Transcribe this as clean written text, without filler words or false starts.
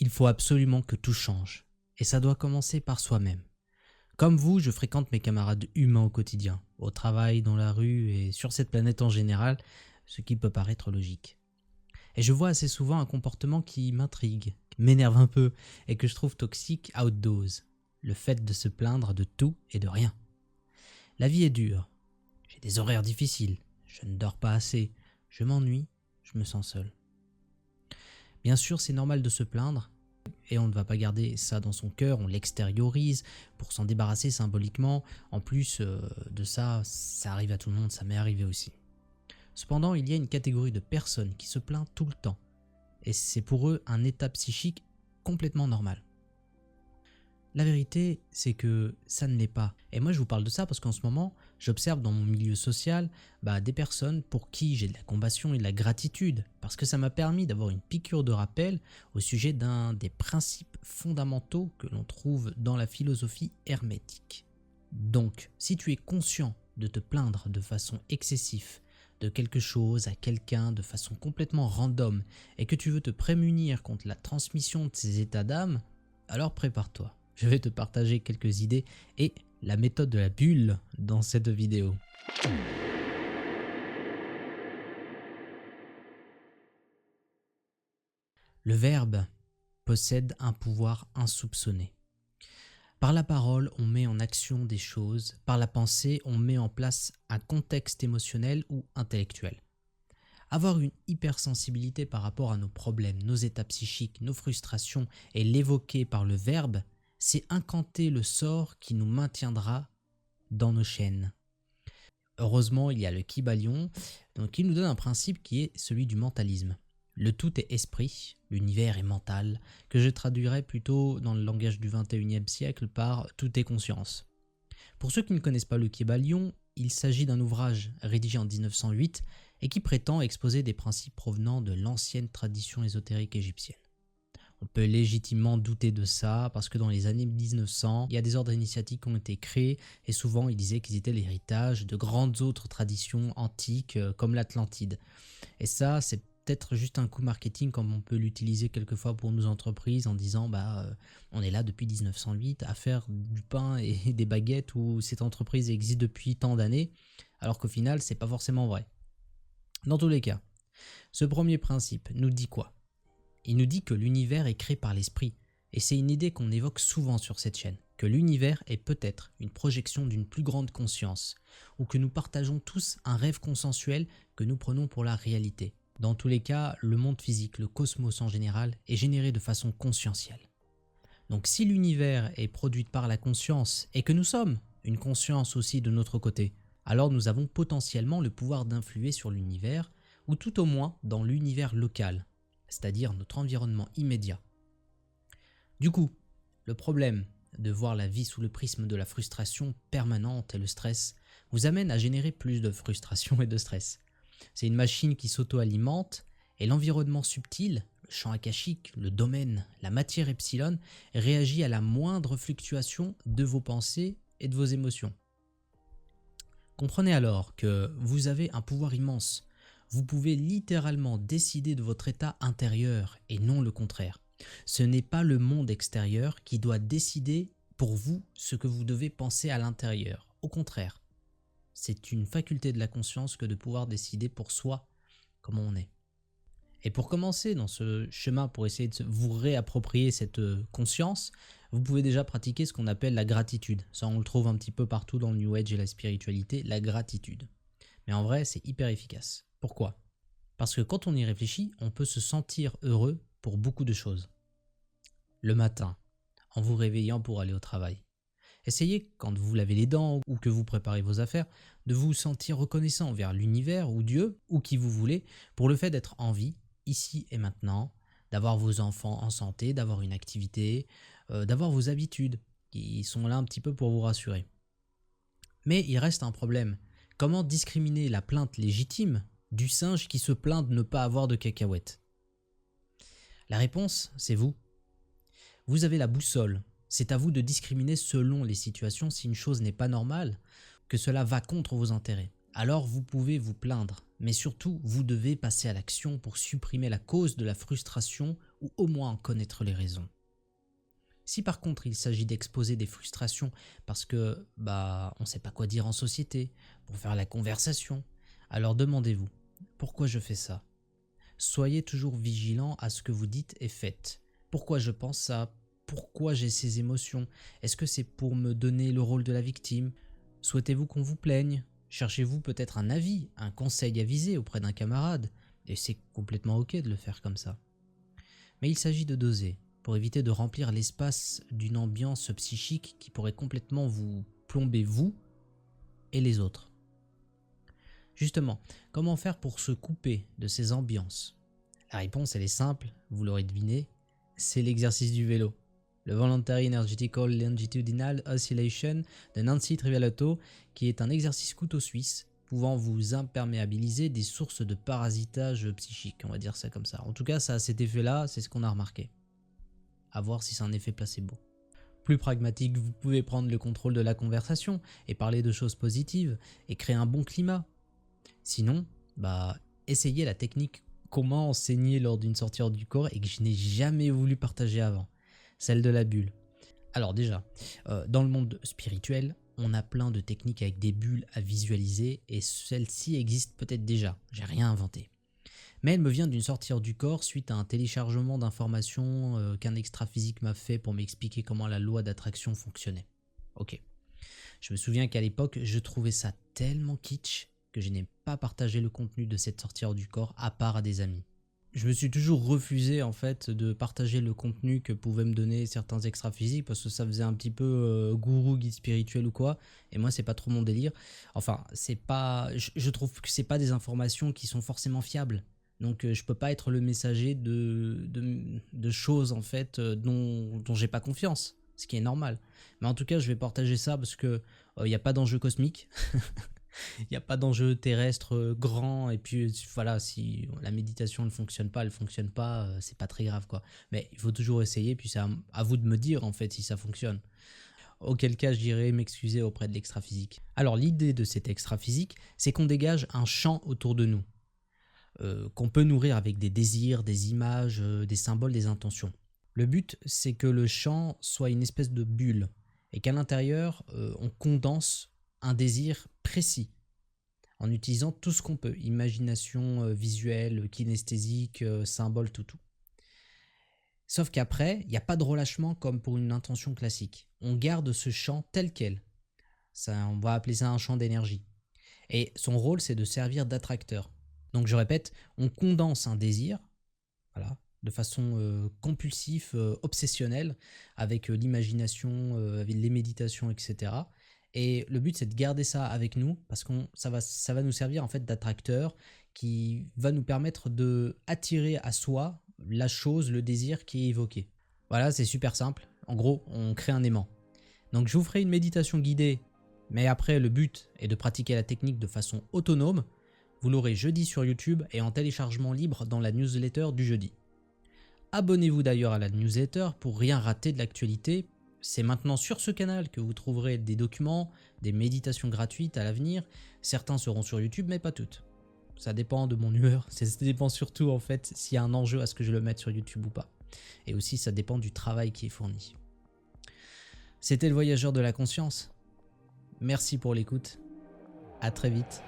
Il faut absolument que tout change. Et ça doit commencer par soi-même. Comme vous, je fréquente mes camarades humains au quotidien, au travail, dans la rue et sur cette planète en général, ce qui peut paraître logique. Et je vois assez souvent un comportement qui m'intrigue, qui m'énerve un peu et que je trouve toxique à haute dose. Le fait de se plaindre de tout et de rien. La vie est dure. J'ai des horaires difficiles. Je ne dors pas assez. Je m'ennuie. Je me sens seul. Bien sûr, c'est normal de se plaindre. Et on ne va pas garder ça dans son cœur, on l'extériorise pour s'en débarrasser symboliquement. En plus de ça, ça arrive à tout le monde, ça m'est arrivé aussi. Cependant, il y a une catégorie de personnes qui se plaignent tout le temps. Et c'est pour eux un état psychique complètement normal. La vérité, c'est que ça ne l'est pas. Et moi, je vous parle de ça parce qu'en ce moment, j'observe dans mon milieu social des personnes pour qui j'ai de la compassion et de la gratitude. Parce que ça m'a permis d'avoir une piqûre de rappel au sujet d'un des principes fondamentaux que l'on trouve dans la philosophie hermétique. Donc, si tu es conscient de te plaindre de façon excessive de quelque chose à quelqu'un de façon complètement random et que tu veux te prémunir contre la transmission de ces états d'âme, alors prépare-toi. Je vais te partager quelques idées et la méthode de la bulle dans cette vidéo. Le verbe possède un pouvoir insoupçonné. Par la parole, on met en action des choses. Par la pensée, on met en place un contexte émotionnel ou intellectuel. Avoir une hypersensibilité par rapport à nos problèmes, nos états psychiques, nos frustrations et l'évoquer par le verbe, c'est incanter le sort qui nous maintiendra dans nos chaînes. Heureusement, il y a le Kybalion, qui nous donne un principe qui est celui du mentalisme. Le tout est esprit, l'univers est mental, que je traduirais plutôt dans le langage du 21e siècle par tout est conscience. Pour ceux qui ne connaissent pas le Kybalion, il s'agit d'un ouvrage rédigé en 1908 et qui prétend exposer des principes provenant de l'ancienne tradition ésotérique égyptienne. On peut légitimement douter de ça parce que dans les années 1900, il y a des ordres initiatiques qui ont été créés et souvent ils disaient qu'ils étaient l'héritage de grandes autres traditions antiques comme l'Atlantide. Et ça, c'est peut-être juste un coup marketing comme on peut l'utiliser quelquefois pour nos entreprises en disant on est là depuis 1908 à faire du pain et des baguettes où cette entreprise existe depuis tant d'années alors qu'au final, c'est pas forcément vrai. Dans tous les cas, ce premier principe nous dit quoi ? Il nous dit que l'univers est créé par l'esprit, et c'est une idée qu'on évoque souvent sur cette chaîne, que l'univers est peut-être une projection d'une plus grande conscience, ou que nous partageons tous un rêve consensuel que nous prenons pour la réalité. Dans tous les cas, le monde physique, le cosmos en général, est généré de façon conscientielle. Donc si l'univers est produit par la conscience, et que nous sommes une conscience aussi de notre côté, alors nous avons potentiellement le pouvoir d'influer sur l'univers, ou tout au moins dans l'univers local, c'est-à-dire notre environnement immédiat. Du coup, le problème de voir la vie sous le prisme de la frustration permanente et le stress vous amène à générer plus de frustration et de stress. C'est une machine qui s'auto-alimente et l'environnement subtil, le champ akashique, le domaine, la matière epsilon, réagit à la moindre fluctuation de vos pensées et de vos émotions. Comprenez alors que vous avez un pouvoir immense. Vous pouvez littéralement décider de votre état intérieur et non le contraire. Ce n'est pas le monde extérieur qui doit décider pour vous ce que vous devez penser à l'intérieur. Au contraire, c'est une faculté de la conscience que de pouvoir décider pour soi comment on est. Et pour commencer dans ce chemin, pour essayer de vous réapproprier cette conscience, vous pouvez déjà pratiquer ce qu'on appelle la gratitude. Ça, on le trouve un petit peu partout dans le New Age et la spiritualité, la gratitude. Mais en vrai, c'est hyper efficace. Pourquoi ? Parce que quand on y réfléchit, on peut se sentir heureux pour beaucoup de choses. Le matin, en vous réveillant pour aller au travail. Essayez, quand vous lavez les dents ou que vous préparez vos affaires, de vous sentir reconnaissant envers l'univers ou Dieu, ou qui vous voulez, pour le fait d'être en vie, ici et maintenant, d'avoir vos enfants en santé, d'avoir une activité, d'avoir vos habitudes, qui sont là un petit peu pour vous rassurer. Mais il reste un problème. Comment discriminer la plainte légitime du singe qui se plaint de ne pas avoir de cacahuètes? La réponse, c'est vous. Vous avez la boussole. C'est à vous de discriminer selon les situations si une chose n'est pas normale, que cela va contre vos intérêts. Alors vous pouvez vous plaindre, Mais surtout, vous devez passer à l'action pour supprimer la cause de la frustration ou au moins en connaître les raisons. Si par contre il s'agit d'exposer des frustrations parce que on ne sait pas quoi dire en société, pour faire la conversation, alors demandez-vous, pourquoi je fais ça? Soyez toujours vigilant à ce que vous dites et faites. Pourquoi je pense ça? Pourquoi j'ai ces émotions? Est-ce que c'est pour me donner le rôle de la victime? Souhaitez-vous qu'on vous plaigne? Cherchez-vous peut-être un avis, un conseil avisé auprès d'un camarade? Et c'est complètement ok de le faire comme ça. Mais il s'agit de doser, pour éviter de remplir l'espace d'une ambiance psychique qui pourrait complètement vous plomber vous et les autres. Justement, comment faire pour se couper de ces ambiances? La réponse elle est simple, vous l'aurez deviné, c'est l'exercice du vélo. Le Voluntary Energetical Longitudinal Oscillation de Nancy Trivialotto, qui est un exercice couteau suisse pouvant vous imperméabiliser des sources de parasitage psychique, on va dire ça comme ça. En tout cas, ça a cet effet-là, c'est ce qu'on a remarqué. À voir si c'est un effet placebo. Plus pragmatique, vous pouvez prendre le contrôle de la conversation et parler de choses positives et créer un bon climat. Sinon, essayez la technique comment enseigner lors d'une sortie hors du corps et que je n'ai jamais voulu partager avant, celle de la bulle. Alors déjà, dans le monde spirituel, on a plein de techniques avec des bulles à visualiser et celle-ci existe peut-être déjà, j'ai rien inventé. Mais elle me vient d'une sortie hors du corps suite à un téléchargement d'informations qu'un extra-physique m'a fait pour m'expliquer comment la loi d'attraction fonctionnait. Ok. Je me souviens qu'à l'époque, je trouvais ça tellement kitsch que je n'ai pas partagé le contenu de cette sortie hors du corps à part à des amis. Je me suis toujours refusé en fait de partager le contenu que pouvaient me donner certains extra-physiques parce que ça faisait un petit peu gourou, guide spirituel ou quoi, et moi c'est pas trop mon délire. Enfin, c'est pas, je trouve que c'est pas des informations qui sont forcément fiables. Donc je peux pas être le messager de choses en fait dont j'ai pas confiance, ce qui est normal. Mais en tout cas, je vais partager ça parce que y a pas d'enjeu cosmique. Il n'y a pas d'enjeu terrestre grand, et puis voilà, si la méditation ne fonctionne pas, c'est pas très grave quoi. Mais il faut toujours essayer, puis c'est à vous de me dire en fait si ça fonctionne. Auquel cas j'irai m'excuser auprès de l'extra-physique. Alors l'idée de cet extra-physique, c'est qu'on dégage un champ autour de nous, qu'on peut nourrir avec des désirs, des images, des symboles, des intentions. Le but, c'est que le champ soit une espèce de bulle, et qu'à l'intérieur, on condense un désir précis, en utilisant tout ce qu'on peut, imagination visuelle, kinesthésique, symbole, tout. Sauf qu'après, il n'y a pas de relâchement comme pour une intention classique. On garde ce champ tel quel. Ça, on va appeler ça un champ d'énergie. Et son rôle, c'est de servir d'attracteur. Donc je répète, on condense un désir, voilà, de façon compulsive, obsessionnelle, avec l'imagination, avec les méditations, etc. Et le but, c'est de garder ça avec nous parce que ça va nous servir en fait d'attracteur qui va nous permettre de attirer à soi la chose, le désir qui est évoqué. Voilà, c'est super simple. En gros, on crée un aimant. Donc je vous ferai une méditation guidée, mais après le but est de pratiquer la technique de façon autonome. Vous l'aurez jeudi sur YouTube et en téléchargement libre dans la newsletter du jeudi. Abonnez-vous d'ailleurs à la newsletter pour rien rater de l'actualité. C'est maintenant sur ce canal que vous trouverez des documents, des méditations gratuites à l'avenir. Certains seront sur YouTube, mais pas toutes. Ça dépend de mon humeur. Ça dépend surtout en fait s'il y a un enjeu à ce que je le mette sur YouTube ou pas. Et aussi ça dépend du travail qui est fourni. C'était le voyageur de la conscience. Merci pour l'écoute. À très vite.